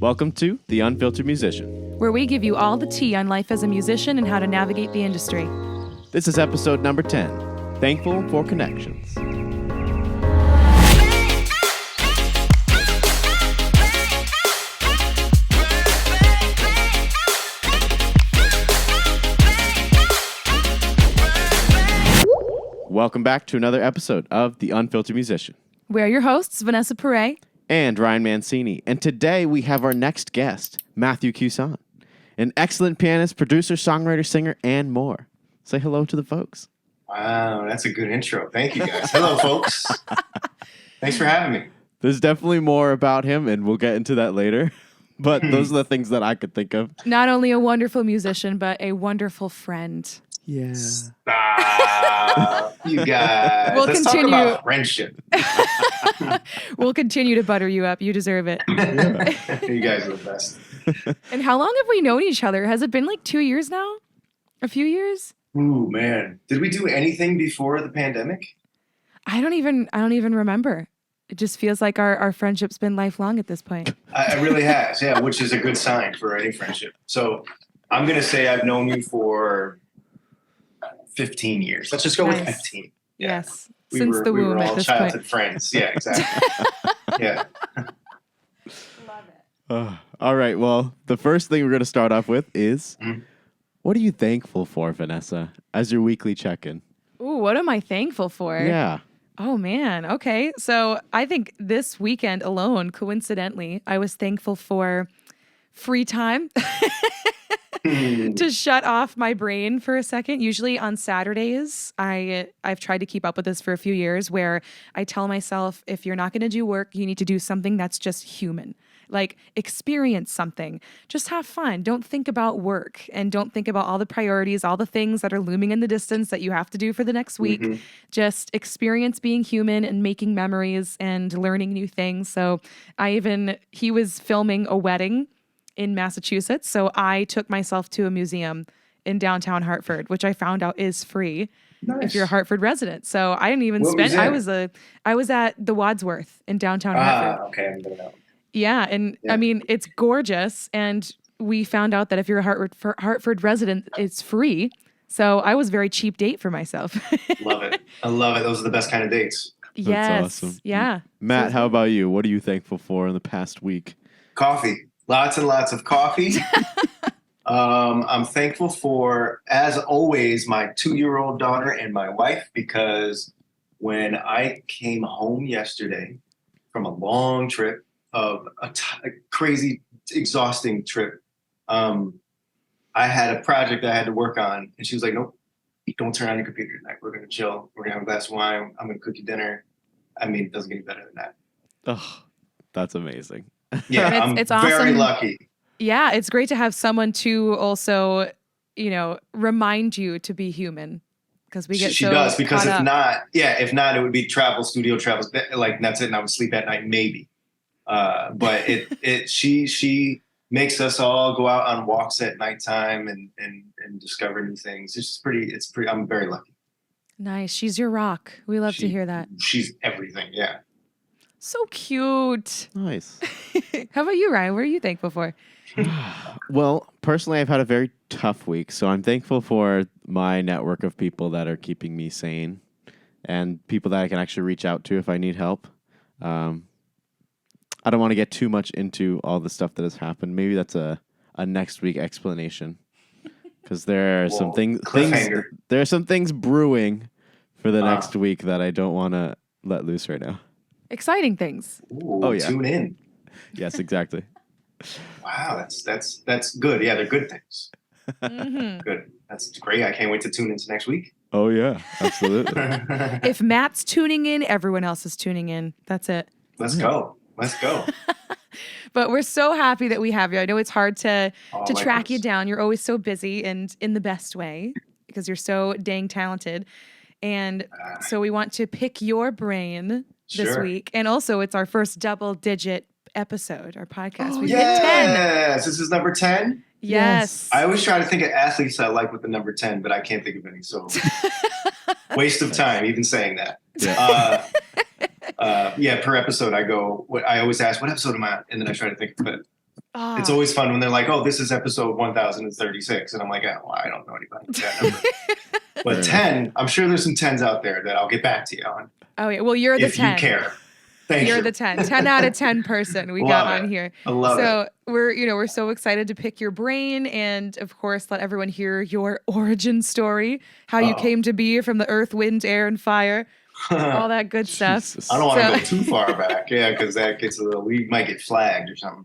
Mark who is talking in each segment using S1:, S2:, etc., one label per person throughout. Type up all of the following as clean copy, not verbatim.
S1: Welcome to The Unfiltered Musician,
S2: where we give you all the tea on life as a musician and how to navigate the industry.
S1: This is episode number 10, Thankful for Connections. Welcome back to another episode of The Unfiltered Musician.
S2: We're your hosts, Vanessa Perret
S1: and Ryan Mancini. And today we have our next guest, Matthew Cusson, an excellent pianist, producer, songwriter, singer, and more. Say hello to the folks.
S3: Wow, that's a good intro. Thank you, guys. Hello, folks. Thanks for having me.
S1: There's definitely more about him, and we'll get into that later. But those are the things that I could think of.
S2: Not only a wonderful musician, but a wonderful friend.
S1: Yeah.
S3: Stop, you guys. Let's talk about friendship.
S2: We'll continue to butter you up. You deserve it.
S3: You guys are the best.
S2: And how long have we known each other? Has it been like 2 years now? A few years?
S3: Ooh, man. Did we do anything before the pandemic?
S2: I don't even remember. It just feels like our friendship's been lifelong at this point.
S3: It really has, yeah, which is a good sign for any friendship. So I'm going to say I've known you for 15 years. Let's just go with 15. Yeah.
S2: Yes. Since the womb at this point. We were all
S3: childhood friends. Yeah, exactly. Yeah.
S2: Love it.
S1: All right. Well, the first thing we're going to start off with is, what are you thankful for, Vanessa, as your weekly check-in?
S2: Ooh, what am I thankful for?
S1: Yeah.
S2: Oh, man. Okay. So I think this weekend alone, coincidentally, I was thankful for free time to shut off my brain for a second. Usually on Saturdays, I've tried to keep up with this for a few years, where I tell myself, if you're not going to do work, you need to do something that's just human. Like, experience something. Just have fun. Don't think about work, and don't think about all the priorities, all the things that are looming in the distance that you have to do for the next week. Just experience being human and making memories and learning new things. So he was filming a wedding in Massachusetts, so I took myself to a museum in downtown Hartford, which I found out is free. Nice. If you're a Hartford resident. So I didn't even spend. I was at the Wadsworth in downtown Hartford.
S3: Okay, I'm gonna know.
S2: Yeah, and I mean, it's gorgeous, and we found out that if you're a Hartford resident, it's free. So I was a very cheap date for myself.
S3: Love it. I love it. Those are the best kind of dates.
S2: Yes.
S1: That's awesome.
S2: Yeah.
S1: Matt, how about you? What are you thankful for in the past week?
S3: Coffee. Lots and lots of coffee. I'm thankful for, as always, my 2-year-old daughter and my wife, because when I came home yesterday from a long trip, of a crazy, exhausting trip, I had a project I had to work on, and she was like, "Nope, don't turn on your computer tonight. We're going to chill. We're going to have a glass of wine. I'm going to cook you dinner." I mean, it doesn't get any better than that.
S1: Oh, that's amazing.
S3: Yeah,
S2: it's
S3: I'm very
S2: awesome.
S3: lucky.
S2: Yeah, it's great to have someone to also, remind you to be human. Because we get
S3: she
S2: so
S3: does, because
S2: caught up.
S3: if not, it would be studio travels. Like, that's it, and I would sleep at night, maybe. But she makes us all go out on walks at nighttime and discover new things. It's pretty. I'm very lucky.
S2: Nice. She's your rock. We love to hear that.
S3: She's everything. Yeah.
S2: So cute.
S1: Nice.
S2: How about you, Ryan? What are you thankful for?
S1: Well, personally, I've had a very tough week, so I'm thankful for my network of people that are keeping me sane and people that I can actually reach out to if I need help. I don't want to get too much into all the stuff that has happened. Maybe that's a next week explanation, because there are some things. There are some things brewing for the next week that I don't want to let loose right now.
S2: Exciting things.
S3: Ooh, oh yeah. Tune in.
S1: Yes, exactly.
S3: Wow, that's good. Yeah, they're good things. Good. That's great. I can't wait to tune into next week.
S1: Oh yeah, absolutely.
S2: If Matt's tuning in, everyone else is tuning in. That's it.
S3: Let's go.
S2: But we're so happy that we have you. I know it's hard to track you down. You're always so busy, and in the best way, because you're so dang talented. And so we want to pick your brain this week. And also, it's our first double-digit episode, our podcast. We hit 10.
S3: Yes, this is number 10?
S2: Yes.
S3: I always try to think of athletes I like with the number 10, but I can't think of any. So waste of time even saying that. Yeah. Per episode, I always ask, what episode am I on? And then I try to think of it. It's always fun when they're like, "Oh, this is episode 1036," and I'm like, "Oh, well, I don't know anybody with that number." But 10, I'm sure there's some 10s out there that I'll get back to you on.
S2: Oh yeah, well you're the
S3: if
S2: 10.
S3: You care. Thank you.
S2: You're the 10. 10 out of 10 person we got on here.
S3: I love it.
S2: So we're so excited to pick your brain and of course let everyone hear your origin story, how you came to be from the earth, wind, air, and fire. All that good stuff.
S1: Jesus.
S3: I don't want to go too far back. Yeah, because that gets we might get flagged or something.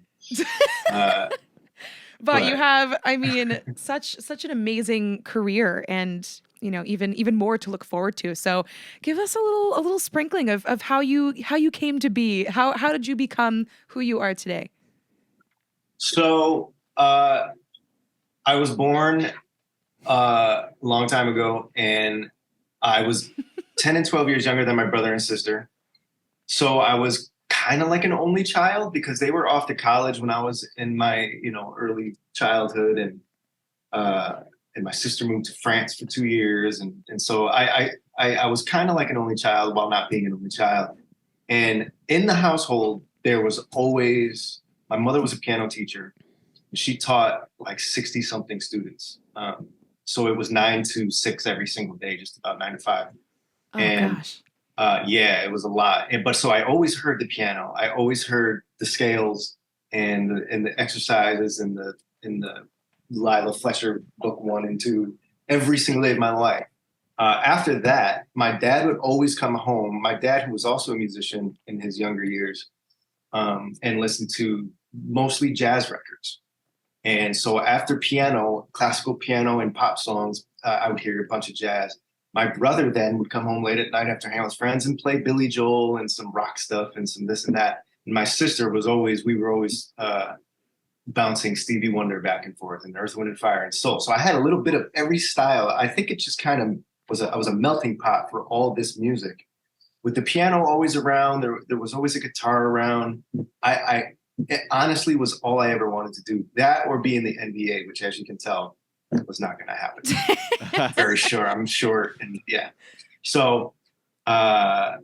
S2: But you have, I mean, such an amazing career and even more to look forward to. So give us a little sprinkling of how you came to be. How did you become who you are today?
S3: So I was born a long time ago, and I was 10 and 12 years younger than my brother and sister. So I was kind of like an only child because they were off to college when I was in my early childhood, and my sister moved to France for 2 years, and so I was kind of like an only child while not being an only child. And in the household, there was always, my mother was a piano teacher. She taught like 60 something students. So it was 9 to 6 every single day, just about 9 to 5.
S2: Oh
S3: and
S2: gosh.
S3: Yeah, it was a lot. But so I always heard the piano. I always heard the scales and the exercises and the Lila Fletcher book 1 and 2 every single day of my life. After that, my dad would always come home. My dad, who was also a musician in his younger years, and listen to mostly jazz records. And so after piano, classical piano and pop songs, I would hear a bunch of jazz. My brother then would come home late at night after hanging with friends and play Billy Joel and some rock stuff and some this and that. And my sister we were always bouncing Stevie Wonder back and forth and Earth, Wind, and Fire and Soul. So I had a little bit of every style. I think it just kind of I was a melting pot for all this music. With the piano always around, there was always a guitar around. It honestly was all I ever wanted to do. That or be in the NBA, which, as you can tell, was not going to happen. Very sure. I'm short, and yeah. So I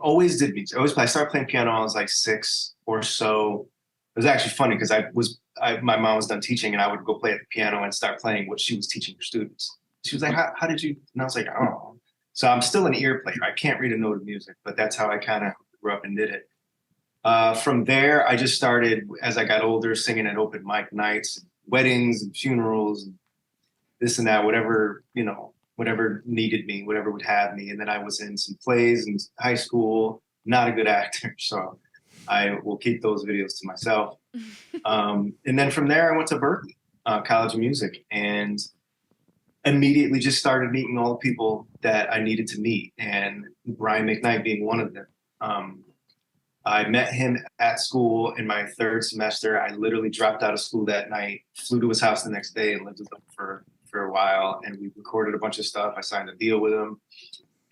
S3: always did music. I started playing piano when I was like 6 or so. It was actually funny because my mom was done teaching, and I would go play at the piano and start playing what she was teaching her students. She was like, "How did you?" And I was like, "I don't know." So I'm still an ear player. I can't read a note of music, but that's how I kind of grew up and did it. From there, I just started, as I got older, singing at open mic nights, weddings and funerals, and this and that, whatever needed me, whatever would have me. And then I was in some plays in high school. Not a good actor, so I will keep those videos to myself. And then from there, I went to Berklee College of Music, and immediately just started meeting all the people that I needed to meet, and Brian McKnight being one of them. I met him at school in my 3rd semester. I literally dropped out of school that night, flew to his house the next day, and lived with him for a while. And we recorded a bunch of stuff. I signed a deal with him,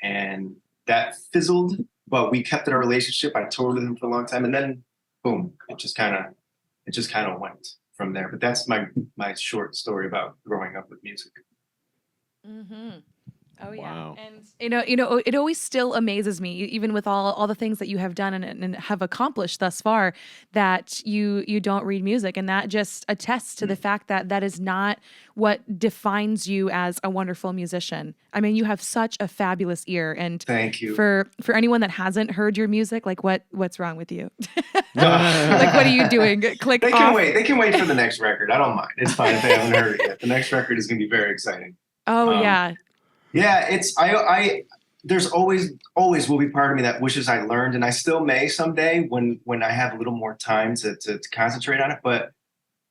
S3: and that fizzled. But we kept our relationship. I toured with him for a long time, and then boom, it just kind of went from there. But that's my short story about growing up with music.
S2: Mm-hmm. Oh yeah.
S1: Wow.
S2: And it always still amazes me, even with all the things that you have done and have accomplished thus far, that you don't read music, and that just attests to the fact that is not what defines you as a wonderful musician. I mean, you have such a fabulous ear, and
S3: thank you.
S2: For anyone that hasn't heard your music, like what's wrong with you? Like, what are you doing? Click.
S3: They
S2: off.
S3: can wait. They can wait for the next record. I don't mind. It's fine if they haven't heard it yet. The next record is going to be very exciting.
S2: Oh yeah.
S3: Yeah, it's there's always will be part of me that wishes I learned, and I still may someday when I have a little more time to concentrate on it. But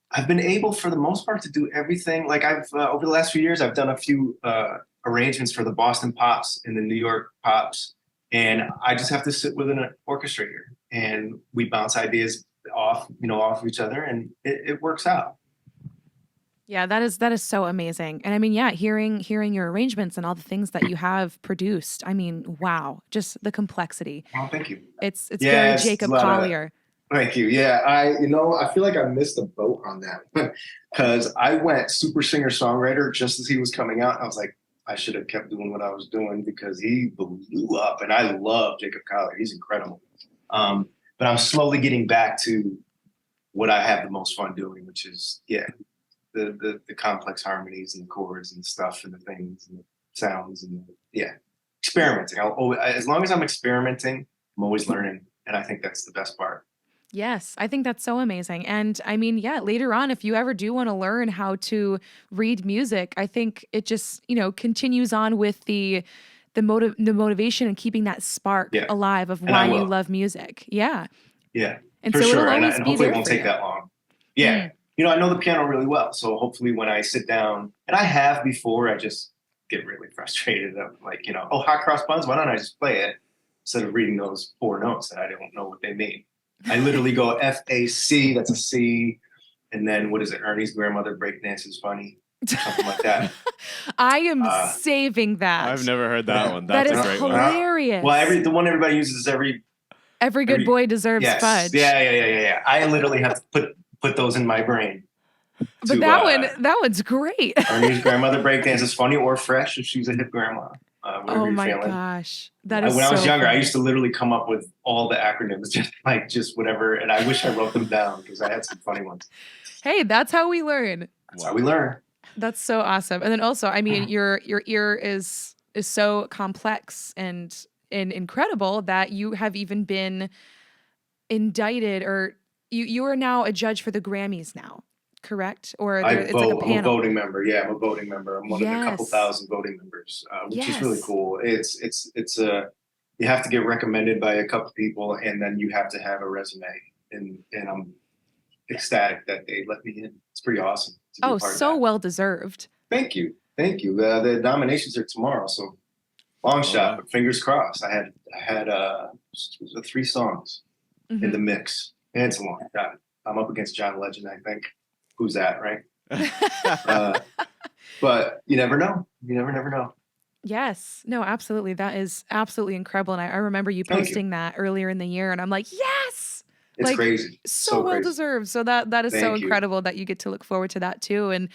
S3: I've been able, for the most part, to do everything. Like I've over the last few years, I've done a few arrangements for the Boston Pops and the New York Pops, and I just have to sit with an orchestrator, and we bounce ideas off of each other, and it works out.
S2: Yeah, that is so amazing. And I mean, yeah, hearing your arrangements and all the things that you have produced. I mean, wow, just the complexity.
S3: Oh, thank you.
S2: It's very Jacob Collier.
S3: Thank you. Yeah, I feel like I missed the boat on that because I went super singer-songwriter just as he was coming out. I was like, I should have kept doing what I was doing because he blew up, and I love Jacob Collier. He's incredible. But I'm slowly getting back to what I have the most fun doing, which is the complex harmonies and the chords and the stuff and the things and the sounds and experimenting. As long as I'm experimenting, I'm always learning, and I think that's the best part.
S2: Yes, I think that's so amazing. And I mean, later on, if you ever do want to learn how to read music, I think it just, continues on with the motivation and keeping that spark alive of why you love music. Yeah.
S3: Yeah.
S2: And
S3: for
S2: so
S3: sure.
S2: it'll always
S3: And
S2: be
S3: hopefully
S2: there
S3: it won't
S2: for
S3: take
S2: you.
S3: that long. Yeah. I know the piano really well. So hopefully when I sit down, and I have before, I just get really frustrated. I'm like, hot cross buns, why don't I just play it instead of reading those 4 notes that I don't know what they mean. I literally go F-A-C, that's a C. And then what is it? Ernie's grandmother breakdance is funny. Something like that.
S2: I am saving that.
S1: I've never heard that one. That's a great
S2: hilarious.
S3: One. Well, the one everybody uses is every
S2: good boy deserves fudge.
S3: Yeah. I literally have to put those in my brain.
S2: But that one's great.
S3: Ernie's grandmother breakdance is funny or fresh if she's a hip grandma.
S2: Oh my gosh. That is
S3: when I was younger,
S2: funny.
S3: I used to literally come up with all the acronyms, just whatever. And I wish I wrote them down because I had some funny ones.
S2: Hey, that's how we learn.
S3: That's how we learn.
S2: That's so awesome. And then also, I mean, your ear is so complex and incredible that you have even been indicted, or you are now a judge for the Grammys now, correct? Or it's like a panel.
S3: I'm a voting member. Yeah, I'm a voting member. I'm one of the couple thousand voting members, which is really cool. It's you have to get recommended by a couple people, and then you have to have a resume. And I'm ecstatic that they let me in. It's pretty awesome.
S2: Oh, so well deserved.
S3: Thank you. The nominations are tomorrow, so long shot, but fingers crossed. I had 3 songs in the mix, and it's a long shot. I'm up against John Legend, I think. Who's that, right? But you never know. You never know.
S2: Yes. No, absolutely. That is absolutely incredible. And I remember you posting that earlier in the year, and I'm like, yes.
S3: It's crazy.
S2: So well deserved. So that is so incredible that you get to look forward to that too. And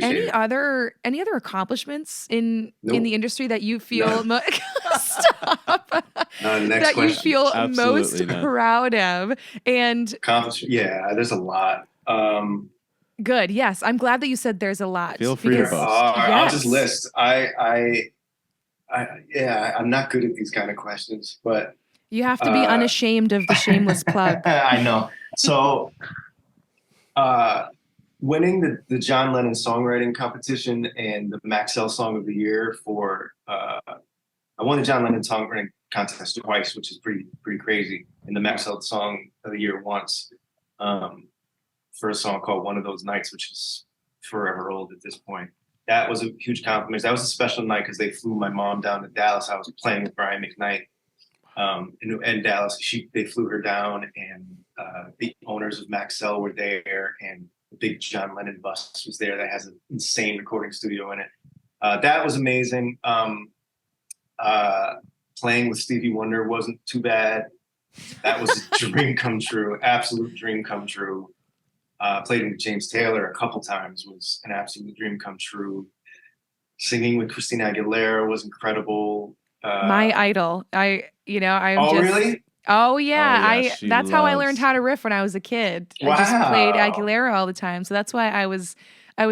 S2: any other accomplishments in the industry that you feel stop that
S3: question.
S2: you feel
S1: Absolutely
S2: most proud of? And
S3: accomplishment. Yeah, there's a lot.
S2: Good. Yes, I'm glad that you said there's a lot.
S1: Feel free to boast.
S3: I'll just list. I'm not good at these kind of questions, but.
S2: You have to be unashamed of the shameless plug.
S3: I know. So, winning the John Lennon songwriting competition and the Maxell Song of the Year I won the John Lennon songwriting contest twice, which is pretty crazy. And the Maxell Song of the Year once for a song called "One of Those Nights," which is forever old at this point. That was a huge compliment. That was a special night because they flew my mom down to Dallas. I was playing with Brian McKnight. In Dallas, they flew her down, and the owners of Maxell were there, and the big John Lennon bus was there that has an insane recording studio in it. That was amazing. Playing with Stevie Wonder wasn't too bad. That was a dream come true, absolute dream come true. Played with James Taylor a couple times was an absolute dream come true. Singing with Christina Aguilera was incredible.
S2: My idol.
S3: Really?
S2: Oh yeah. That's how I learned how to riff when I was a kid.
S3: Wow.
S2: I just played Aguilera all the time. So that's why I was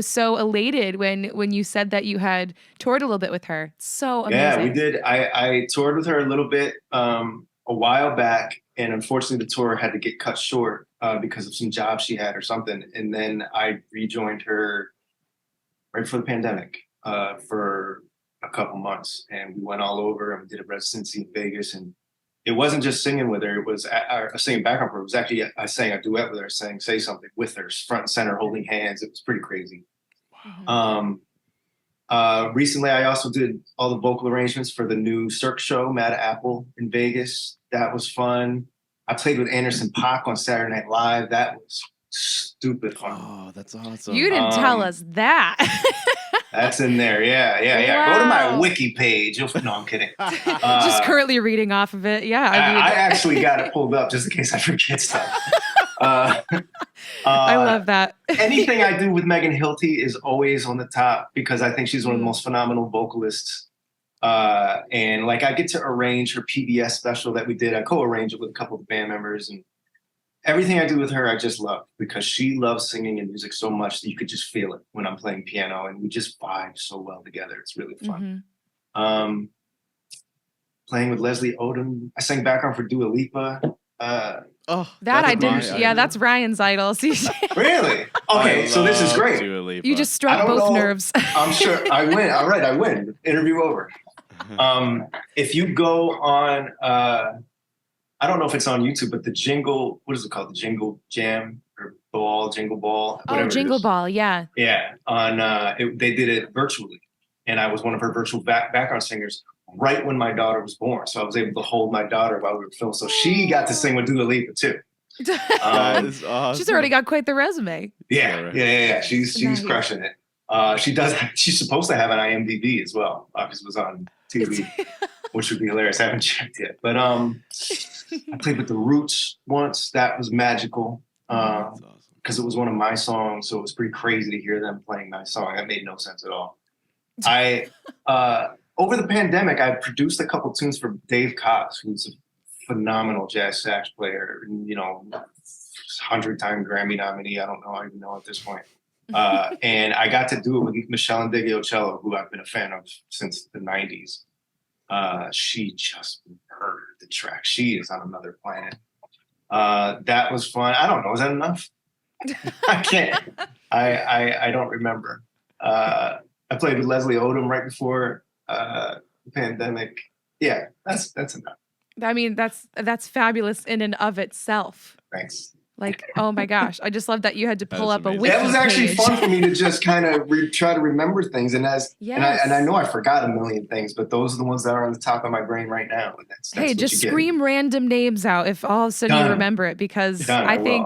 S2: so elated when you said that you had toured a little bit with her. So amazing.
S3: Yeah, we did. I toured with her a little bit a while back, and unfortunately the tour had to get cut short because of some job she had or something. And then I rejoined her right before the pandemic for a couple months, and we went all over and we did a residency in Vegas. And it wasn't just singing with her, it was a singing background for her. It was actually I sang a duet with her, saying "Say Something" with her, front and center, holding hands. It was pretty crazy. Wow. Recently I also did all the vocal arrangements for the new Cirque show, Mad Apple, in Vegas. That was fun. I played with Anderson .Paak on Saturday Night Live. That was stupid fun.
S1: Oh, that's awesome.
S2: You didn't tell us that.
S3: That's in there. Yeah.
S2: Wow.
S3: Go to my wiki page. No, I'm kidding.
S2: Just currently reading off of it. Yeah.
S3: I actually got it pulled up just in case I forget stuff.
S2: I love that.
S3: Anything I do with Megan Hilty is always on the top because I think she's one of the most phenomenal vocalists. And I get to arrange her PBS special that we did. I co-arranged it with a couple of band members, and everything I do with her, I just love because she loves singing and music so much that you could just feel it when I'm playing piano, and we just vibe so well together. It's really fun. Playing with Leslie Odom, I sang background for Dua Lipa.
S2: That I didn't. Yeah, that's Ryan's idol.
S3: Really? Okay, so this is great.
S2: You just struck both nerves.
S3: I'm sure I win. All right, I win. Interview over. If you go on, I don't know if it's on YouTube, but the Jingle, what is it called? The Jingle Jam or Jingle Ball.
S2: Oh, Jingle Ball, yeah.
S3: Yeah, on they did it virtually, and I was one of her virtual background singers right when my daughter was born. So I was able to hold my daughter while we were filming. So she got to sing with Dua Lipa too.
S1: That is awesome.
S2: She's already got quite the resume.
S3: Yeah. She's nice. Crushing it. She's supposed to have an IMDb as well. Obviously, it was on TV, which would be hilarious. I haven't checked yet, but I played with the Roots once. That was magical because it was one of my songs. So it was pretty crazy to hear them playing my song. That made no sense at all. Over the pandemic, I produced a couple tunes for Dave Cox, who's a phenomenal jazz sax player, 100-time Grammy nominee. I even know at this point. And I got to do it with Michelle Indegliocello, who I've been a fan of since the 90s. She just murdered the track. She is on another planet. That was fun. I don't know. Is that enough? I can't. I don't remember. I played with Leslie Odom right before the pandemic. Yeah, that's enough.
S2: I mean, that's fabulous in and of itself.
S3: Thanks.
S2: Like, oh my gosh, I just love that you had to pull up a wiki
S3: That was actually
S2: page.
S3: fun for me to just kind of try to remember things, and I know I forgot a million things, but those are the ones that are on the top of my brain right now. And that's
S2: hey, just scream random names out if all of a sudden you remember it, because I think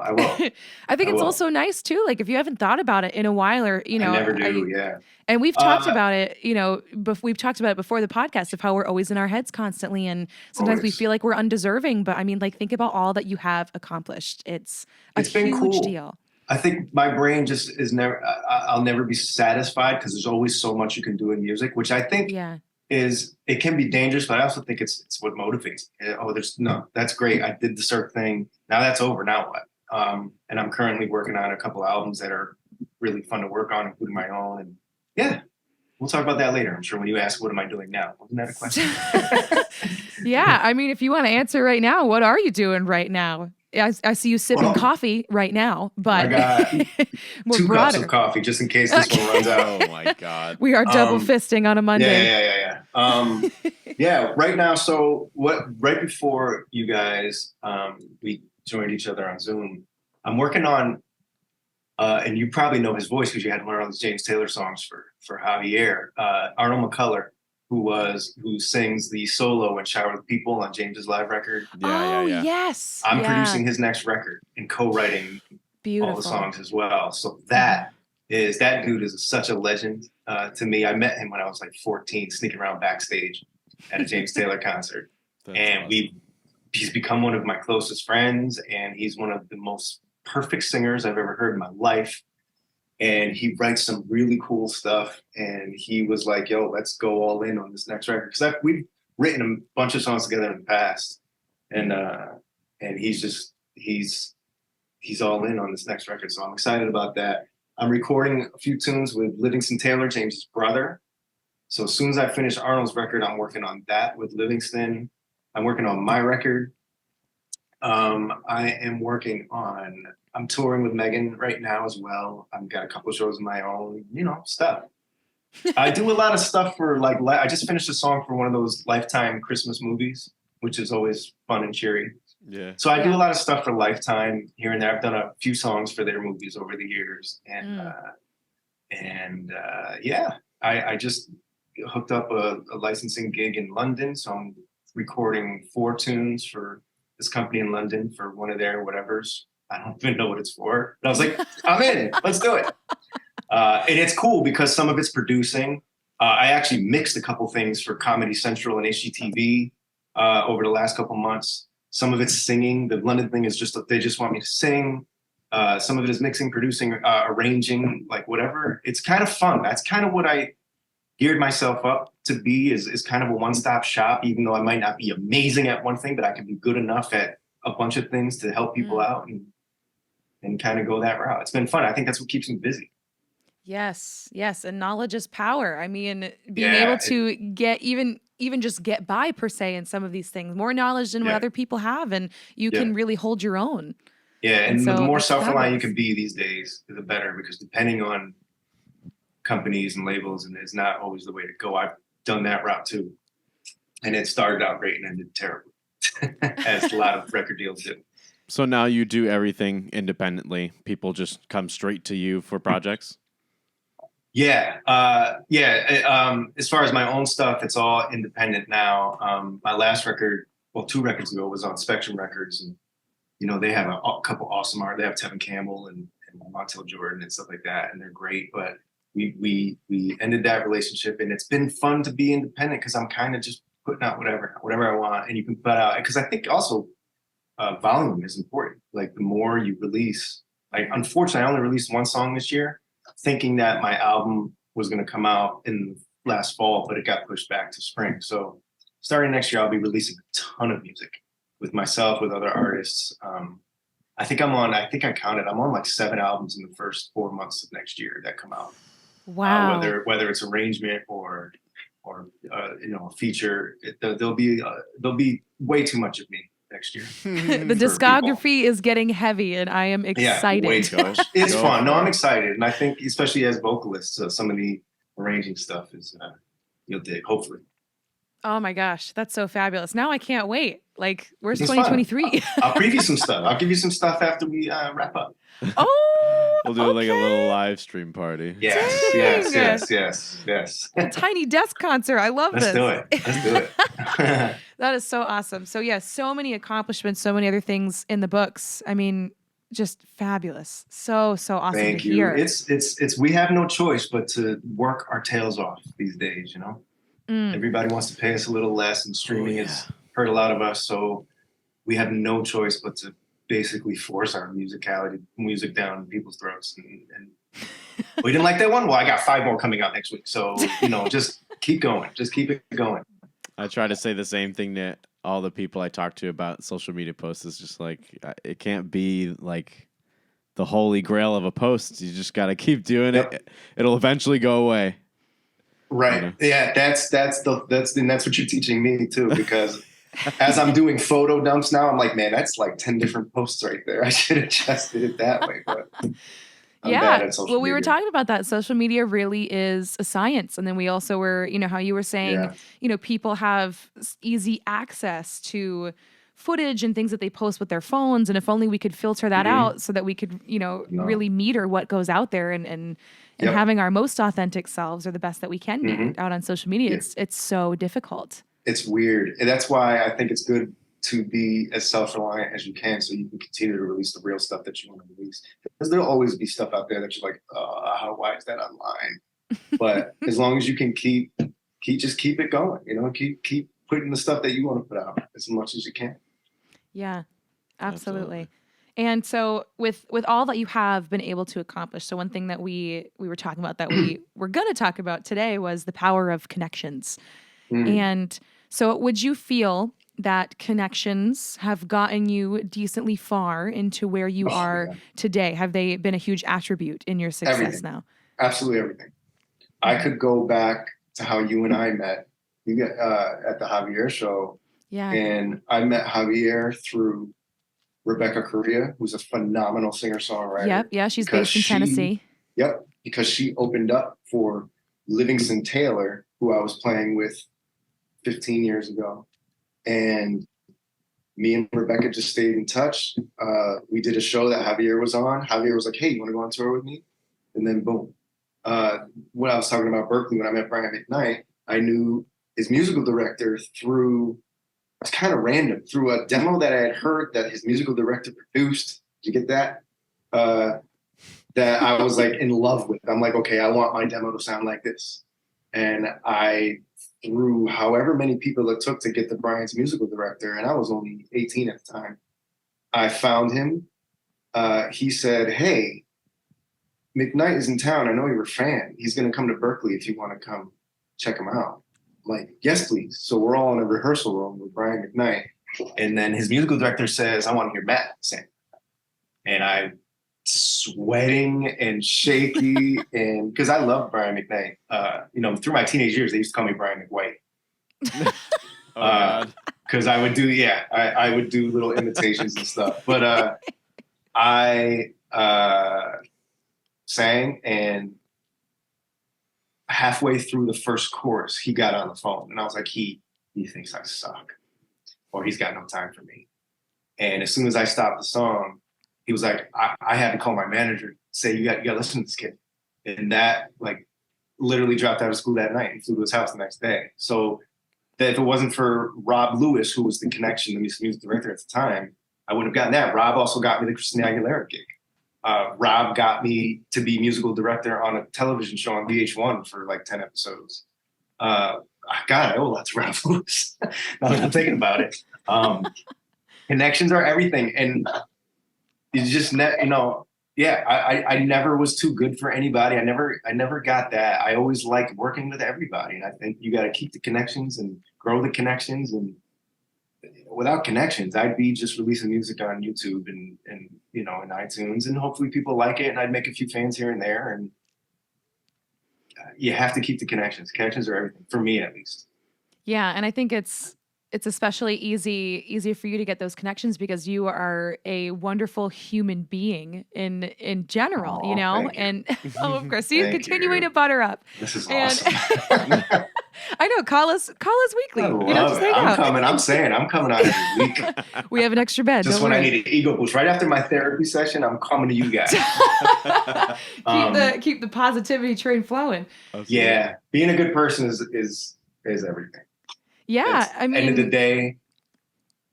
S2: it's also nice too. Like if you haven't thought about it in a while, or I
S3: never do.
S2: And we've talked about it, we've talked about it before the podcast of how we're always in our heads constantly. And sometimes we feel like we're undeserving. But I mean, like, think about all that you have accomplished. It's been huge deal.
S3: I think my brain just is I'll never be satisfied because there's always so much you can do in music, which I think it can be dangerous, but I also think it's what motivates me. That's great. I did the Cirque thing. Now that's over. Now what? And I'm currently working on a couple albums that are really fun to work on, including my own. And yeah, we'll talk about that later. I'm sure when you ask, what am I doing now? Wasn't that a question?
S2: Yeah. I mean, if you want to answer right now, what are you doing right now? I see you sipping coffee right now, but
S3: I got 2 cups of coffee just in case this one runs out.
S1: Oh my God.
S2: We are double fisting on a Monday.
S3: Yeah. Right now. So right before you guys, we joined each other on Zoom, I'm working on, and you probably know his voice because you had to learn all these James Taylor songs for Javier. Arnold McCuller, who sings the solo and Shower the People on James's live record.
S2: Yes.
S3: I'm producing his next record and co-writing all the songs as well. So that dude is such a legend to me. I met him when I was like 14, sneaking around backstage at a James Taylor concert. And awesome. He's become one of my closest friends, and he's one of the most perfect singers I've ever heard in my life. And he writes some really cool stuff. And he was like, yo, let's go all in on this next record. Because we've written a bunch of songs together in the past. And he's all in on this next record. So I'm excited about that. I'm recording a few tunes with Livingston Taylor, James's brother. So as soon as I finish Arnold's record, I'm working on that with Livingston. I'm working on my record. I'm touring with Megan right now as well. I've got a couple of shows of my own, stuff. I do a lot of stuff for I just finished a song for one of those Lifetime Christmas movies, which is always fun and cheery.
S1: Yeah.
S3: So I do a lot of stuff for Lifetime here and there. I've done a few songs for their movies over the years. I just hooked up a licensing gig in London. So I'm recording 4 tunes for this company in London for one of their whatevers. I don't even know what it's for. But I was like, I'm in. Let's do it. And it's cool because some of it's producing. I actually mixed a couple things for Comedy Central and HGTV over the last couple months. Some of it's singing. The London thing is just they just want me to sing. Some of it is mixing, producing, arranging, like whatever. It's kind of fun. That's kind of what I geared myself up to be is kind of a one-stop shop, even though I might not be amazing at one thing, but I can be good enough at a bunch of things to help people out and kind of go that route. It's been fun. I think that's what keeps me busy.
S2: Yes, yes, and knowledge is power. I mean, being able to get even just get by per se in some of these things, more knowledge than what other people have, and you can really hold your own.
S3: Yeah, and
S2: so
S3: the more self-reliant you can be these days, the better, because depending on companies and labels, and it's not always the way to go. I've done that route too, and it started out great and ended terribly, as a lot of record deals do.
S1: So now you do everything independently. People just come straight to you for projects?
S3: Yeah. As far as my own stuff, it's all independent now. My last record, 2 records ago, was on Spectrum Records, and they have a couple awesome art. They have Tevin Campbell and Montel Jordan and stuff like that, and they're great. But we ended that relationship, and it's been fun to be independent because I'm kind of just putting out whatever I want, and you can put out, because I think also volume is important. Like the more you release, like unfortunately, I only released 1 song this year, thinking that my album was going to come out in last fall, but it got pushed back to spring. So starting next year, I'll be releasing a ton of music with myself, with other artists. I think I counted, I'm on like 7 albums in the first 4 months of next year that come out.
S2: Wow.
S3: Whether it's arrangement or a feature, there'll be way too much of me next year.
S2: The discography is getting heavy, and I am excited.
S3: Yeah, way too much. It's fun. No, I'm excited, and I think especially as vocalists, some of the arranging stuff is you'll dig, hopefully.
S2: Oh my gosh, that's so fabulous! Now I can't wait. Like, where's 2023?
S3: I'll preview some stuff. I'll give you some stuff after we wrap up.
S2: Oh,
S1: we'll do like a little live stream party.
S3: Yes.
S2: A tiny desk concert. I love this.
S3: Let's do it.
S2: That is so awesome. So yeah, so many accomplishments, so many other things in the books. I mean, just fabulous. So awesome.
S3: Thank you.
S2: Hear.
S3: It's we have no choice but to work our tails off these days. Everybody wants to pay us a little less, and streaming has hurt a lot of us. So we have no choice but to basically force our music down people's throats. And we didn't like that one. Well, I got 5 more coming out next week. So just keep going. Just keep it going.
S1: I try to say the same thing to all the people I talk to about social media posts. It's just like, it can't be like the holy grail of a post. You just got to keep doing it. It'll eventually go away.
S3: Right. Yeah. That's what you're teaching me too, because as I'm doing photo dumps now, I'm like, man, that's like 10 different posts right there. I should have just did it that way. But I'm bad at social media.
S2: We were talking about that. Social media really is a science. And then we also were, how you were saying, people have easy access to footage and things that they post with their phones. And if only we could filter that out so that we could, really meter what goes out there and having our most authentic selves or the best that we can be out on social media. It's so difficult.
S3: It's weird. And that's why I think it's good to be as self-reliant as you can, so you can continue to release the real stuff that you want to release. Because there'll always be stuff out there that you're like, why is that online? But as long as you can keep it going, keep putting the stuff that you want to put out as much as you can.
S2: Yeah, absolutely. And so with all that you have been able to accomplish, so one thing that we were talking about that we were going to talk about today was the power of connections. And so would you feel that connections have gotten you decently far into where you are today? Have they been a huge attribute in your success now?
S3: Absolutely everything. I could go back to how you and I met. You get at the Javier show. Yeah. And I met Javier through Rebecca Correa, who's a phenomenal singer-songwriter.
S2: Yep. Yeah, she's based in Tennessee.
S3: Yep. Because she opened up for Livingston Taylor, who I was playing with 15 years ago. And me and Rebecca just stayed in touch. We did a show that Javier was on. Javier was like, hey, you want to go on tour with me? And then boom. When I was talking about Berkeley, when I met Brian McKnight, I knew his musical director through, it's kind of random, through a demo that I had heard that his musical director produced. Did you get that? That I was like in love with. I'm like, okay, I want my demo to sound like this. And I, through however many people it took to get to Brian's musical director, and I was only 18 at the time, I found him. He said, hey, McKnight is in town. I know you're a fan. He's going to come to Berkeley if you want to come check him out. I'm like, yes, please. So we're all in a rehearsal room with Brian McKnight. And then his musical director says, I want to hear Matt sing. And I'm sweating and shaky. And because I love Brian McKnight. Through my teenage years, they used to call me Brian McWhite.
S1: Oh, God.
S3: Because I would do little imitations and stuff. But I sang, and halfway through the first chorus, he got on the phone, and I was like, he thinks I suck, or he's got no time for me. And as soon as I stopped the song, he was like, I had to call my manager, say, you got to listen to this kid. And that literally dropped out of school that night and flew to his house the next day. So that if it wasn't for Rob Lewis, who was the connection, the music director at the time, I wouldn't have gotten that. Rob also got me the Christina Aguilera gig. Rob got me to be musical director on a television show on VH1 for 10 episodes. God, I owe lots of Rob Lewis. Now that I'm thinking about it. Connections are everything. And you just, I never was too good for anybody. I never got that. I always liked working with everybody. And I think you got to keep the connections and grow the connections. And without connections, I'd be just releasing music on YouTube and in iTunes, and hopefully people like it, and I'd make a few fans here and there. And you have to keep the connections. Connections are everything, for me at least.
S2: Yeah, and I think it's especially easy for you to get those connections because you are a wonderful human being in general, and of course, you continuing to butter up.
S3: This is awesome.
S2: I know. Call us weekly.
S3: Just hang out. I'm coming out every week.
S2: We have an extra bed.
S3: Just when I need an ego boost, right after my therapy session, I'm coming to you guys.
S2: keep the positivity train flowing.
S3: Absolutely. Yeah, being a good person is everything.
S2: Yeah, I mean,
S3: end of the day,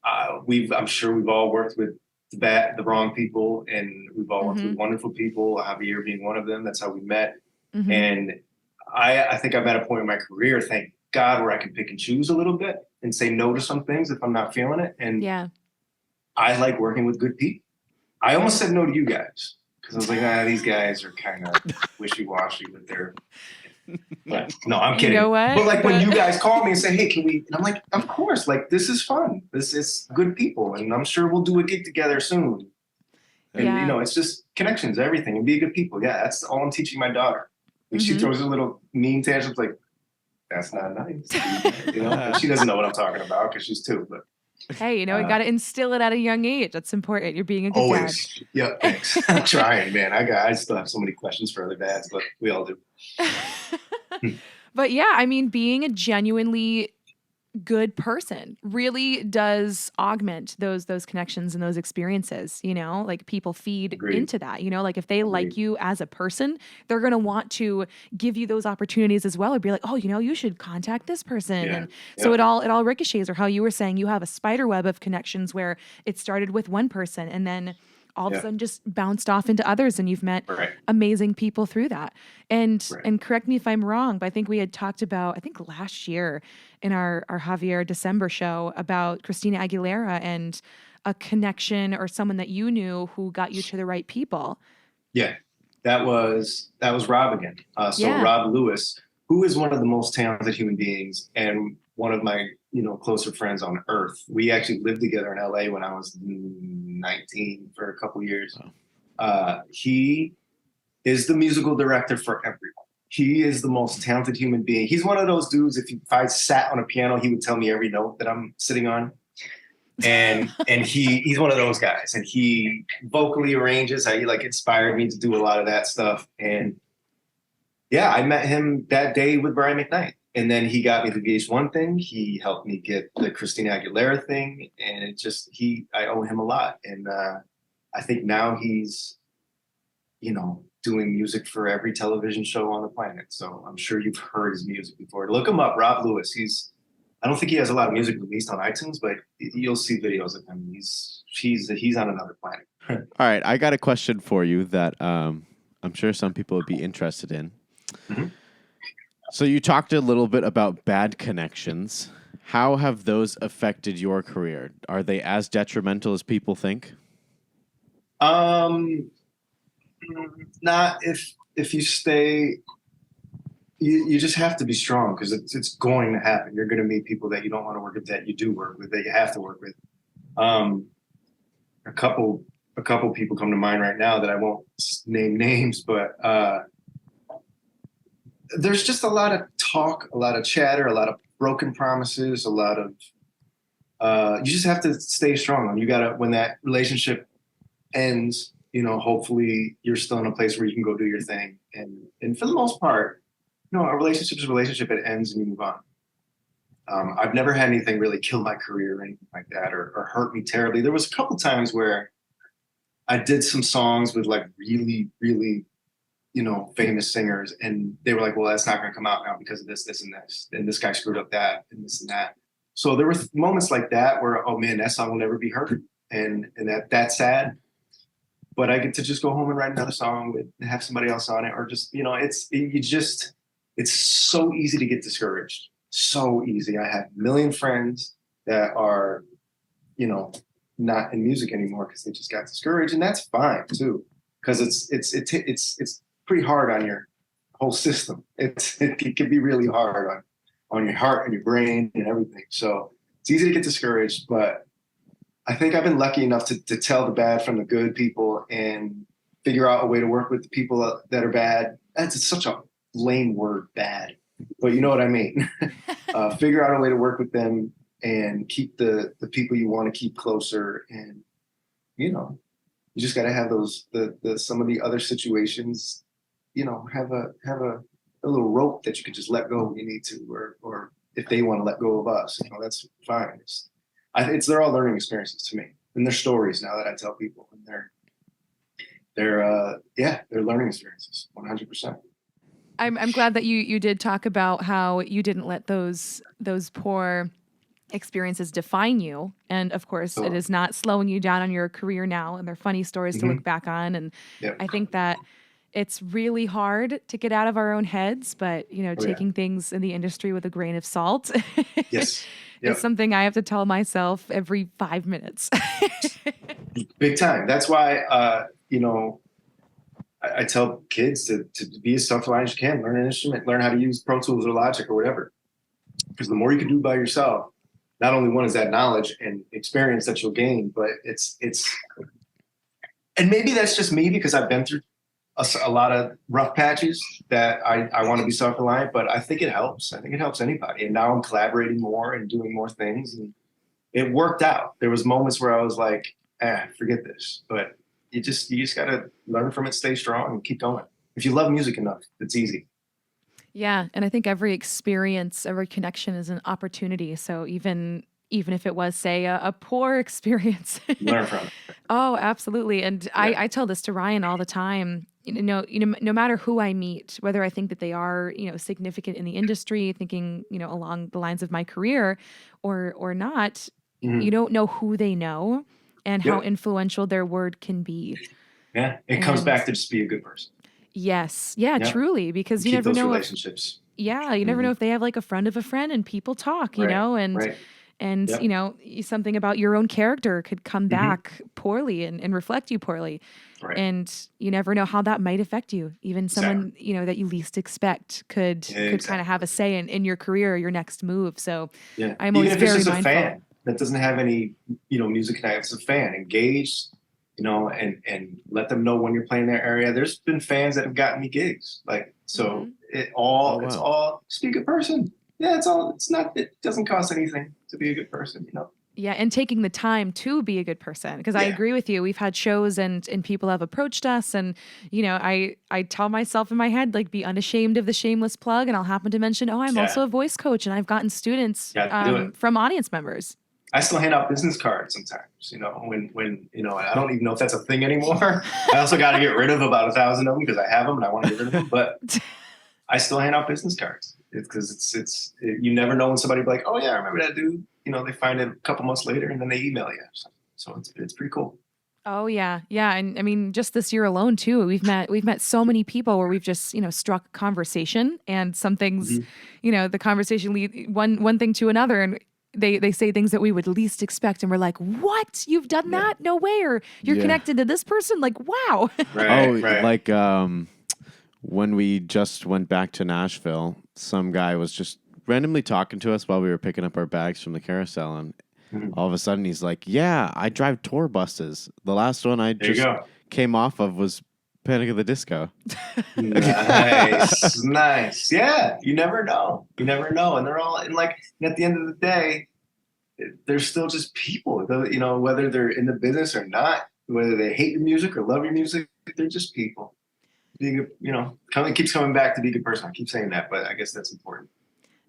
S3: I'm sure we've all worked with the wrong people, and we've all worked with wonderful people. Javier being one of them. That's how we met, and I think I'm at a point in my career, thank God, where I can pick and choose a little bit and say no to some things if I'm not feeling it. And I like working with good people. I almost said no to you guys because I was like, these guys are kind of wishy-washy with their. But, no, I'm kidding.
S2: You know what?
S3: But when you guys call me and say, hey, can we? And I'm like, of course. This is fun. This is good people, and I'm sure we'll do a gig together soon. And it's just connections, everything, and be good people. Yeah, that's all I'm teaching my daughter. She throws a little mean tantrums like, that's not nice. And she doesn't know what I'm talking about because she's 2. But
S2: hey, you got to instill it at a young age. That's important. You're being a good dad.
S3: Yeah, thanks. I'm trying, man. I still have so many questions for other dads, but we all do.
S2: But yeah, I mean, being a genuinely good person really does augment those connections and those experiences, people feed into that, if they like you as a person, they're going to want to give you those opportunities as well, or be like, oh, you should contact this person. And so it all ricochets, or how you were saying, you have a spider web of connections where it started with one person and then all of a sudden just bounced off into others, and you've met amazing people through that. And correct me if I'm wrong, but I think we had talked about, last year in our Javier December show about Christina Aguilera and a connection or someone that you knew who got you to the right people. Yeah,
S3: that was Rob again. Rob Lewis, who is one of the most talented human beings and one of my closer friends on earth. We actually lived together in LA when I was 19 for a couple years. Wow. He is the musical director for everyone. He is the most talented human being. He's one of those dudes, if I sat on a piano, he would tell me every note that I'm sitting on. And he's one of those guys. And he vocally arranges. He inspired me to do a lot of that stuff. And yeah, I met him that day with Brian McKnight. And then he got me the VH1 thing. He helped me get the Christina Aguilera thing. And I owe him a lot. And I think now he's, doing music for every television show on the planet. So I'm sure you've heard his music before. Look him up, Rob Lewis. I don't think he has a lot of music released on iTunes, but you'll see videos of him. He's on another planet.
S1: All right, I got a question for you that I'm sure some people would be interested in. Mm-hmm. So you talked a little bit about bad connections. How have those affected your career? Are they as detrimental as people think?
S3: Not if you stay. You just have to be strong because it's going to happen. You're going to meet people that you don't want to work with, that you do work with, that you have to work with. A couple people come to mind right now that I won't name names, but there's just a lot of talk, a lot of chatter, a lot of broken promises, a lot of you just have to stay strong. You gotta, when that relationship ends, hopefully you're still in a place where you can go do your thing. And for the most part, a relationship is a relationship. It ends and you move on. I've never had anything really kill my career or anything like that, or hurt me terribly. There was a couple times where I did some songs with like really, really, famous singers, and they were like, well, that's not going to come out now because of this, this, and this. And this guy screwed up that and this and that. So there were moments like that where, oh man, that song will never be heard. And that's sad. But I get to just go home and write another song and have somebody else on it, or just, it's so easy to get discouraged. So easy. I have a million friends that are, not in music anymore because they just got discouraged, and that's fine too, because it's pretty hard on your whole system. It can be really hard on your heart and your brain and everything. So it's easy to get discouraged, but I think I've been lucky enough to tell the bad from the good people and figure out a way to work with the people that are bad. That's such a lame word, bad, but you know what I mean. Figure out a way to work with them and keep the people you want to keep closer. And, you just got to have those, some of the other situations, have a little rope that you can just let go when you need to, or if they want to let go of us, that's fine. They're all learning experiences to me, and they're stories now that I tell people, and they're learning experiences 100%.
S2: I'm glad that you did talk about how you didn't let those poor experiences define you. And of course, it is not slowing you down on your career now, and they're funny stories to look back on. And I think that it's really hard to get out of our own heads, but taking things in the industry with a grain of salt
S3: Yes.
S2: is something I have to tell myself every 5 minutes.
S3: Big time. That's why, I tell kids to be as self-reliant as you can, learn an instrument, learn how to use Pro Tools or Logic or whatever. Because the more you can do by yourself, not only one is that knowledge and experience that you'll gain, but it's, and maybe that's just me because I've been through a lot of rough patches that I want to be self-reliant, but I think it helps. I think it helps anybody. And now I'm collaborating more and doing more things, and it worked out. There was moments where I was like, forget this, but you just got to learn from it, stay strong, and keep going. If you love music enough, it's easy.
S2: Yeah, and I think every experience, every connection is an opportunity. So even if it was, say, a poor experience,
S3: learn from it.
S2: Oh, absolutely. And I tell this to Ryan all the time. No matter who I meet, whether I think that they are, significant in the industry, thinking, along the lines of my career, or not, you don't know who they know and how influential their word can be.
S3: Yeah, it comes back to just be a good person.
S2: Yes. Yeah, truly. Because you
S3: keep
S2: never
S3: those
S2: know
S3: relationships.
S2: You never know if they have like a friend of a friend, and people talk, and something about your own character could come back poorly and reflect you poorly.
S3: Right.
S2: And you never know how that might affect you. Even someone, that you least expect could kind of have a say in your career or your next move. So I'm always very mindful. Even if it's just a fan
S3: that doesn't have any, music connections, it's a fan, engaged, and let them know when you're playing their area. There's been fans that have gotten me gigs. It's all just be a good person. Yeah, it doesn't cost anything to be a good person,
S2: Yeah, and taking the time to be a good person. Because I agree with you. We've had shows and people have approached us, and I tell myself in my head, like, be unashamed of the shameless plug, and I'll happen to mention, I'm also a voice coach, and I've gotten students from audience members.
S3: I still hand out business cards sometimes, when I don't even know if that's a thing anymore. I also got to get rid of about 1,000 of them because I have them and I want to get rid of them, but I still hand out business cards because you never know when somebody be like, oh yeah, I remember that dude. They find it a couple months later and then they email you. So it's pretty cool.
S2: Oh yeah. Yeah. And I mean, just this year alone too, we've met so many people where we've just, struck conversation, and some things, the conversation lead one thing to another, and they say things that we would least expect, and we're like, what? You've done that? No way. Or you're connected to this person? Like, wow.
S3: Right.
S1: Like when we just went back to Nashville, some guy was just randomly talking to us while we were picking up our bags from the carousel, and all of a sudden he's like, yeah, I drive tour buses. The last one I just came off of was Panic at the Disco.
S3: Nice. Nice. Yeah. You never know. You never know. And they're all, and like, and at the end of the day, they're still just people, you know, whether they're in the business or not, whether they hate your music or love your music, they're just people. Being a, you know, it keeps coming back to be a good person. I keep saying that, but I guess that's important.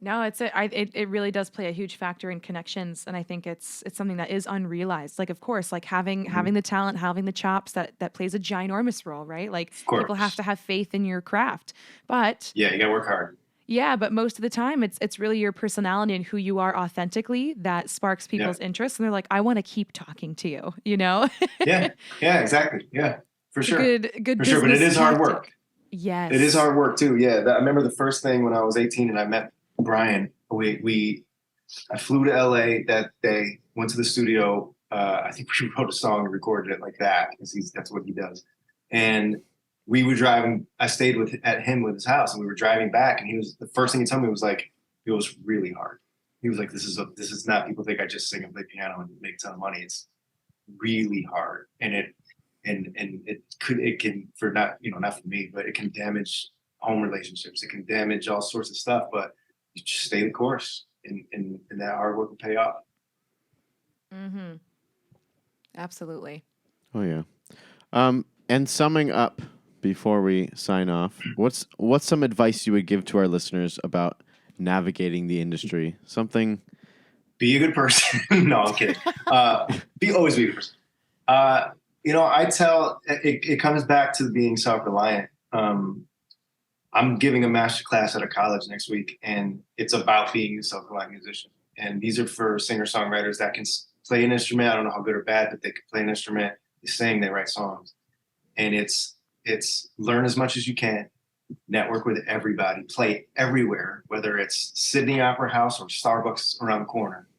S2: No, it really does play a huge factor in connections, and I think it's something that is unrealized. Like, of course, like having the talent, having the chops, that plays a ginormous role, right? Like, people have to have faith in your craft, but
S3: yeah, you gotta work hard.
S2: Yeah, but most of the time, it's really your personality and who you are authentically that sparks people's interest, and they're like, I want to keep talking to you, you know?
S3: Yeah, exactly. Yeah, for sure.
S2: Good
S3: for sure, but it is hard work.
S2: Yes,
S3: it is hard work too. Yeah, I remember the first thing when I was 18 and I met Brian. I flew to LA that day, went to the studio. I think we wrote a song and recorded it like that because that's what he does. And we were driving. I stayed at his house, and we were driving back. And the first thing he told me was like, it was really hard. He was like, this is not. People think I just sing and play piano and make a ton of money. It's really hard, and it can for not for me, but it can damage home relationships. It can damage all sorts of stuff. But you just stay the course, and that hard work will pay off.
S2: Mm-hmm. Absolutely.
S1: Oh yeah. And summing up before we sign off, what's some advice you would give to our listeners about navigating the industry? Something.
S3: Be a good person. No, I'm kidding. Always be a good person. I tell it comes back to being self-reliant. I'm giving a master class at a college next week, and it's about being a self-reliant musician. And these are for singer-songwriters that can play an instrument. I don't know how good or bad, but they can play an instrument. They sing, they write songs. And it's learn as much as you can, network with everybody, play everywhere, whether it's Sydney Opera House or Starbucks around the corner.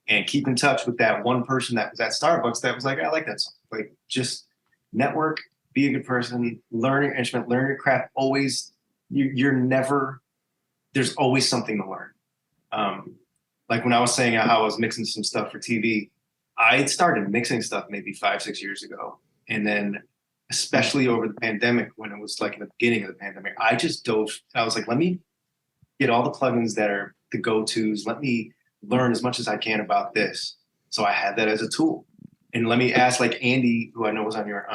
S3: And keep in touch with that one person that was at Starbucks that was like, I like that song. Like, just network, be a good person, learn your instrument, learn your craft. Always, there's always something to learn. Like when I was saying how I was mixing some stuff for TV, I started mixing stuff maybe 5-6 years ago. And then especially over the pandemic, when it was like in the beginning of the pandemic, I was like, let me get all the plugins that are the go-tos. Let me learn as much as I can about this. So I had that as a tool. And let me ask, like Andy, who I know was on your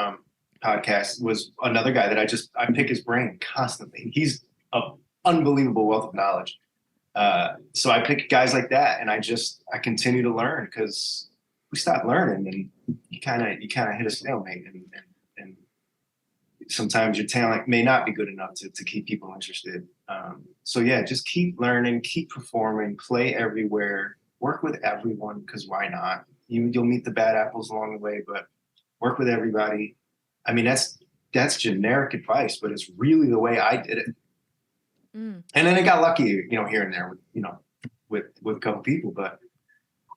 S3: podcast, was another guy that I pick his brain constantly. He's an unbelievable wealth of knowledge. So I pick guys like that, and I continue to learn, because we stop learning and you kind of hit a stalemate, and sometimes your talent may not be good enough to keep people interested. So yeah, just keep learning, keep performing, play everywhere, work with everyone, because why not? You'll meet the bad apples along the way, but work with everybody. I mean, that's generic advice, but it's really the way I did it. And then I got lucky, here and there with a couple people, but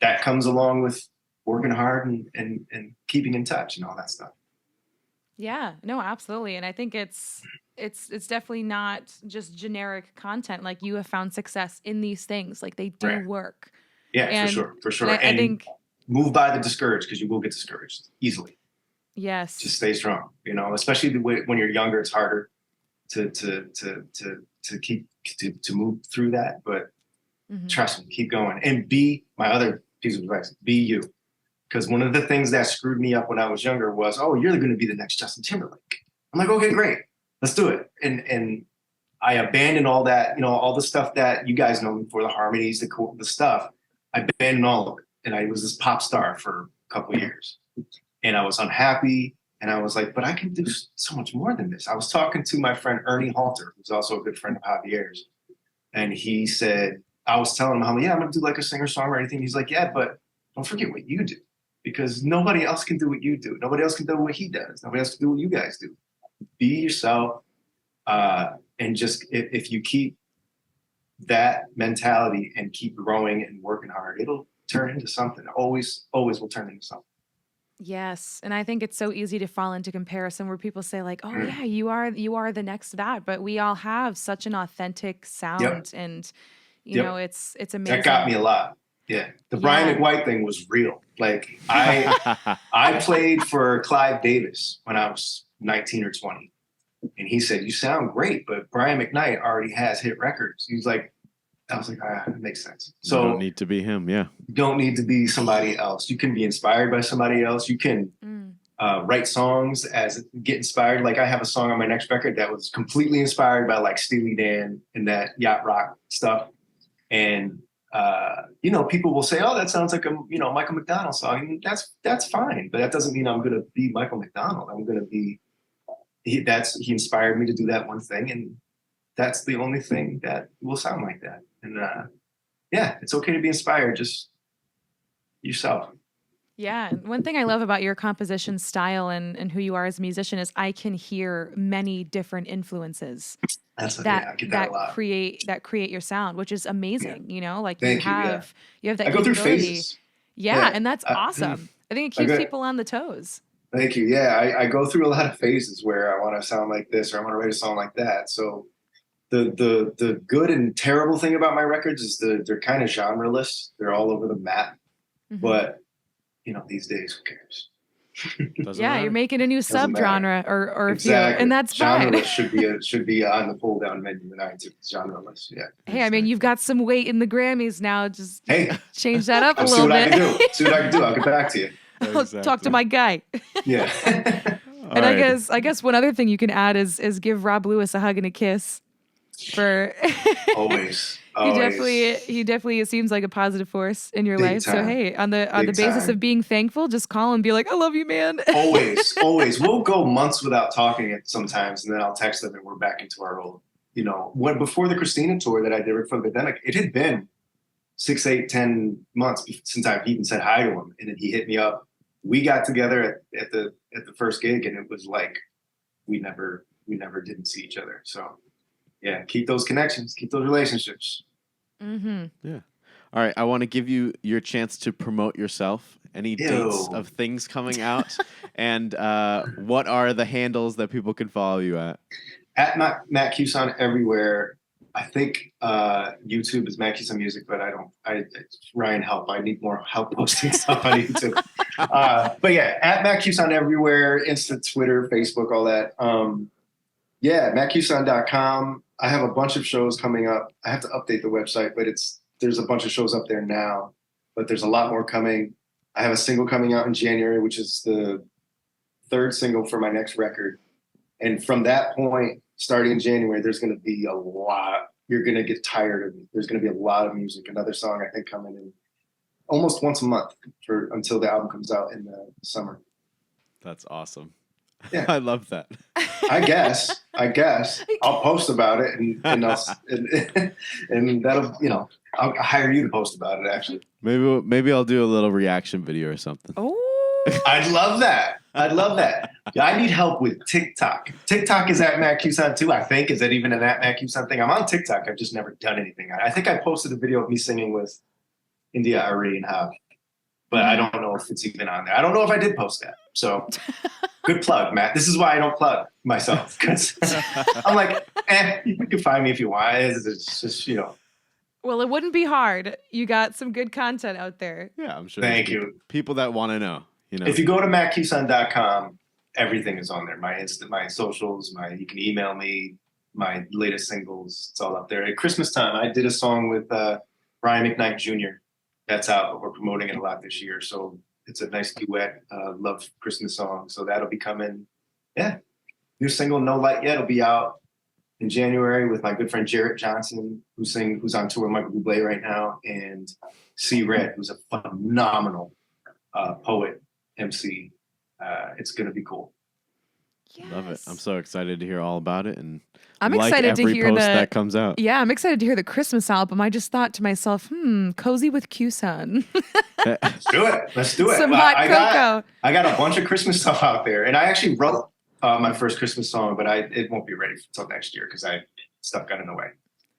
S3: that comes along with working hard and keeping in touch and all that stuff.
S2: Yeah, no, absolutely. And I think it's definitely not just generic content. Like, you have found success in these things. Like, they do work.
S3: Yeah, for sure. And I think move by the discouraged, because you will get discouraged easily.
S2: Yes.
S3: Just stay strong, especially when you're younger. It's harder to keep to move through that, but trust me, keep going. And my other piece of advice, be you. Because one of the things that screwed me up when I was younger was, oh, you're going to be the next Justin Timberlake. I'm like, okay, great, let's do it. And I abandoned all that, all the stuff that you guys know me for, the harmonies, the stuff. I abandoned all of it, and I was this pop star for a couple of years, and I was unhappy. And I was like, but I can do so much more than this. I was talking to my friend Ernie Halter, who's also a good friend of Javier's, and he said, I was telling him how, I'm going to do like a singer-songwriter thing. He's like, yeah, but don't forget what you do, because nobody else can do what you do. Nobody else can do what he does. Nobody else can do what you guys do. Be yourself, and just if you keep that mentality and keep growing and working hard, it'll turn into something. Always will turn into something.
S2: Yes. And I think it's so easy to fall into comparison where people say like, oh yeah, you are the next that, but we all have such an authentic sound. And you know, it's amazing.
S3: That got me a lot. Yeah. The Brian McWhite thing was real. Like I played for Clive Davis when I was 19 or 20. And he said, you sound great, but Brian McKnight already has hit records. He was like, I was like, that makes sense. So
S1: you don't need to be him. Yeah.
S3: You don't need to be somebody else. You can be inspired by somebody else. You can write songs get inspired. Like I have a song on my next record that was completely inspired by like Steely Dan and that yacht rock stuff. And, people will say, oh, that sounds like a, Michael McDonald song. And that's fine. But that doesn't mean I'm going to be Michael McDonald. I'm going to be, he inspired me to do that one thing. And that's the only thing that will sound like that. And it's okay to be inspired. Just yourself.
S2: Yeah. One thing I love about your composition style and who you are as a musician is I can hear many different influences that create your sound, which is amazing. Like you have that
S3: I go through phases.
S2: Yeah, and that's awesome. I think it keeps people on the toes.
S3: Thank you. Yeah, I go through a lot of phases where I want to sound like this or I want to write a song like that. So the good and terrible thing about my records is they're kind of genreless. They're all over the map. Mm-hmm. But these days, who cares?
S2: You're making a new subgenre or
S3: exactly.
S2: And that's fine.
S3: Genreless should be on the pull down menu in iTunes. Genreless, yeah.
S2: Hey, I mean, you've got some weight in the Grammys now. Just change that up a little
S3: see what
S2: bit.
S3: See what I can do. I'll get back to you.
S2: Exactly. Talk to my guy.
S3: Yeah.
S2: And right. I guess one other thing you can add is give Rob Lewis a hug and a kiss.
S3: Always.
S2: He definitely seems like a positive force in your life. Time. So hey, on the basis of being thankful, just call and be like, I love you, man.
S3: Always. We'll go months without talking sometimes, and then I'll text them and we're back into our old, before the Christina tour that I did for the pandemic, it had been 6, 8, 10 months since I even said hi to him. And then he hit me up. We got together at the first gig, and it was like we never didn't see each other. So yeah, keep those connections, keep those relationships.
S2: Mm-hmm.
S1: Yeah. All right. I want to give you your chance to promote yourself. Any dates of things coming out? And what are the handles that people can follow you at?
S3: At Matt Cusson everywhere. I think YouTube is Matt Cusson Music, but Ryan, help. I need more help posting stuff on YouTube. But yeah, at Matt Cusson everywhere, Insta, Twitter, Facebook, all that. mattcusson.com. I have a bunch of shows coming up. I have to update the website, but there's a bunch of shows up there now, but there's a lot more coming. I have a single coming out in January, which is the third single for my next record. And from that point, starting in January, there's going to be a lot. You're going to get tired of me. There's going to be a lot of music. Another song, I think, coming in almost once a month until the album comes out in the summer.
S1: That's awesome.
S3: Yeah.
S1: I love that.
S3: I guess I'll post about it and that'll, I'll hire you to post about it. Actually,
S1: maybe I'll do a little reaction video or something.
S2: Oh,
S3: I'd love that. I need help with TikTok. TikTok is at Matt Cusson too, I think. Is that even an at Matt Cusson thing? I'm on TikTok. I've just never done anything. I think I posted a video of me singing with India Arie and Hav, but I don't know if it's even on there. I don't know if I did post that. So good plug, Matt. This is why I don't plug myself, because I'm like, you can find me if you want. It's just,
S2: Well, it wouldn't be hard. You got some good content out there.
S1: Yeah, I'm sure.
S3: Thank you.
S1: People that want to know,
S3: If you go to mattcusson.com, everything is on there. My socials, you can email me, my latest singles. It's all up there. At Christmas time, I did a song with Brian McKnight Jr. That's out, but we're promoting it a lot this year. So it's a nice duet, love Christmas song. So that'll be coming. Yeah. New single, No Light Yet, will be out in January with my good friend Jarrett Johnson, who's on tour with Michael Bublé right now, and C. Red, who's a phenomenal poet, MC. It's going to be cool.
S2: Yes.
S1: Love it. I'm so excited to hear all about it, and
S2: I'm excited to hear
S1: that comes out.
S2: Yeah, I'm excited to hear the Christmas album. I just thought to myself, cozy with Cusson.
S3: Let's do it.
S2: Some hot cocoa.
S3: I got a bunch of Christmas stuff out there, and I actually wrote my first Christmas song, but it won't be ready until next year because stuff got in the way.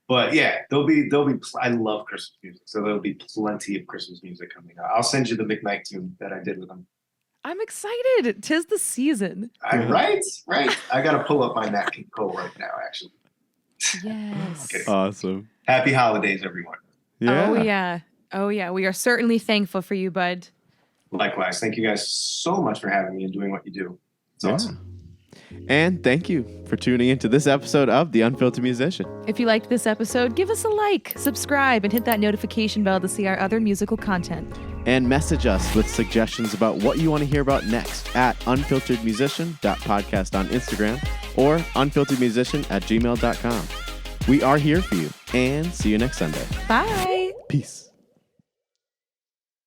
S3: But yeah, there'll be. I love Christmas music, so there'll be plenty of Christmas music coming out. I'll send you the McKnight tune that I did with him.
S2: I'm excited. 'Tis the season.
S3: Right. I got to pull up my Nat King Cole right now, actually.
S2: Yes.
S3: Okay.
S1: Awesome.
S3: Happy holidays, everyone.
S1: Yeah.
S2: Oh, yeah. Oh, yeah. We are certainly thankful for you, bud.
S3: Likewise. Thank you guys so much for having me and doing what you do. It's awesome.
S1: And thank you for tuning into this episode of The Unfiltered Musician.
S2: If you liked this episode, give us a like, subscribe, and hit that notification bell to see our other musical content.
S1: And message us with suggestions about what you want to hear about next at unfilteredmusician.podcast on Instagram or unfilteredmusician@gmail.com. We are here for you, and see you next Sunday.
S2: Bye.
S1: Peace.